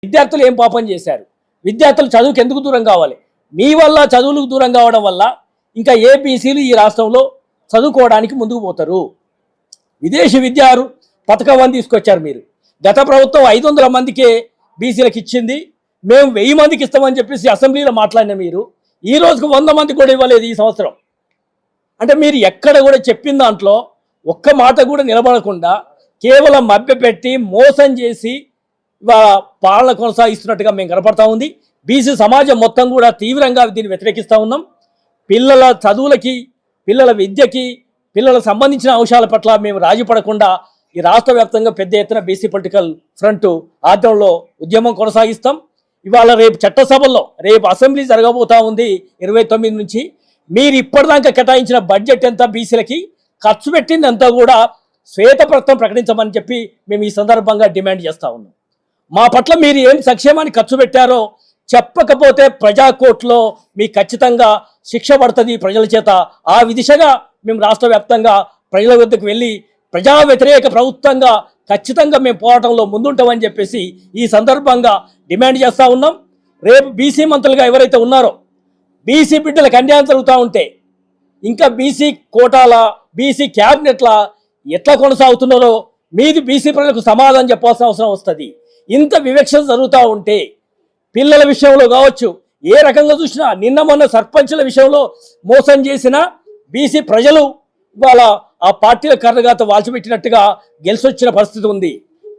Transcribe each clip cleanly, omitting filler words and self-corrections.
విద్యార్థులు ఏం పాపం చేశారు? విద్యార్థులు చదువుకు ఎందుకు దూరం కావాలి? మీ వల్ల చదువులకు దూరం కావడం వల్ల ఇంకా ఏబీసీలు ఈ రాష్ట్రంలో చదువుకోవడానికి ముందుకు పోతారు. విదేశీ విద్యారు పథకం అని తీసుకొచ్చారు మీరు. గత ప్రభుత్వం 500 మందికే బీసీలకు ఇచ్చింది, మేము 1000 మందికి ఇస్తామని చెప్పేసి అసెంబ్లీలో మాట్లాడిన మీరు ఈ రోజుకు 100 మందికి కూడా ఇవ్వలేదు ఈ సంవత్సరం. అంటే మీరు ఎక్కడ కూడా చెప్పిన దాంట్లో ఒక్క మాట కూడా నిలబడకుండా కేవలం మభ్యపెట్టి మోసం చేసి పాలన కొనసాగిస్తున్నట్టుగా మేము కనపడతా ఉంది. బీసీ సమాజం మొత్తం కూడా తీవ్రంగా దీన్ని వ్యతిరేకిస్తూ ఉన్నాం. పిల్లల చదువులకి, పిల్లల విద్యకి, పిల్లలకు సంబంధించిన అంశాల పట్ల మేము రాజీ పడకుండా ఈ రాష్ట్ర వ్యాప్తంగా పెద్ద ఎత్తున బీసీ పొలిటికల్ ఫ్రంట్ ఆధ్వర్యంలో ఉద్యమం కొనసాగిస్తాం. ఇవాళ రేపు చట్టసభల్లో రేపు అసెంబ్లీ జరగబోతా ఉంది 29 నుంచి. మీరు ఇప్పటిదాకా కేటాయించిన బడ్జెట్ ఎంత, బీసీలకి ఖర్చు పెట్టింది అంతా కూడా శ్వేతపత్రం ప్రకటించమని చెప్పి మేము ఈ సందర్భంగా డిమాండ్ చేస్తూ ఉన్నాం. మా పట్ల మీరు ఏం సంక్షేమాన్ని ఖర్చు పెట్టారో చెప్పకపోతే ప్రజాకోర్టులో మీకు ఖచ్చితంగా శిక్ష పడుతుంది ప్రజల చేత. ఆ దిశగా మేము రాష్ట్ర వ్యాప్తంగా ప్రజల వద్దకు వెళ్ళి ప్రజా వ్యతిరేక ప్రభుత్వంగా ఖచ్చితంగా మేము పోరాటంలో ముందుంటామని చెప్పేసి ఈ సందర్భంగా డిమాండ్ చేస్తూ ఉన్నాం. రేపు బీసీ మంత్రులుగా ఎవరైతే ఉన్నారో బీసీ బిడ్డలకు అన్యాయం జరుగుతూ ఉంటే ఇంకా బీసీ కోటాల, బీసీ క్యాబినెట్ల ఎట్లా కొనసాగుతున్నారో మీది బీసీ ప్రజలకు సమాధానం చెప్పాల్సిన అవసరం వస్తుంది. ఇంత వివక్ష జరుగుతూ ఉంటే పిల్లల విషయంలో కావచ్చు, ఏ రకంగా చూసినా నిన్న మొన్న సర్పంచుల విషయంలో మోసం చేసిన బీసీ ప్రజలు ఇవాళ ఆ పార్టీల కర్రగాత వాల్చిపెట్టినట్టుగా గెలిచొచ్చిన పరిస్థితి ఉంది.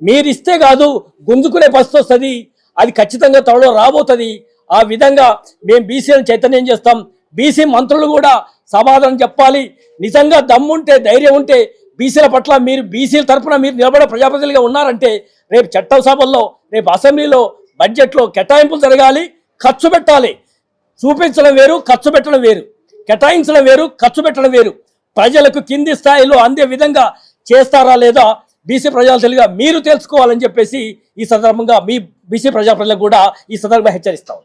మీరు ఇస్తే కాదు గుంజుకునే పరిస్థితి వస్తుంది. అది ఖచ్చితంగా త్వరలో రాబోతుంది. ఆ విధంగా మేము బీసీలను చైతన్యం చేస్తాం. బీసీ మంత్రులు కూడా సమాధానం చెప్పాలి. నిజంగా దమ్ముంటే, ధైర్యం ఉంటే బీసీల పట్ల మీరు బీసీల తరఫున మీరు నిలబడే ప్రజాప్రతినిధులుగా ఉన్నారంటే రేపు చట్టసభల్లో, రేపు అసెంబ్లీలో బడ్జెట్లో కేటాయింపులు జరగాలి. ఖర్చు పెట్టాలి. చూపించడం వేరు, ఖర్చు పెట్టడం వేరు. కేటాయించడం వేరు, ఖర్చు పెట్టడం వేరు. ప్రజలకు కింది స్థాయిలో అందే విధంగా చేస్తారా లేదా బీసీ ప్రజాప్రతినిధులుగా మీరు తెలుసుకోవాలని చెప్పేసి ఈ సందర్భంగా మీ బీసీ ప్రజాప్రతినిధులకు కూడా ఈ సందర్భంగా హెచ్చరిస్తాం.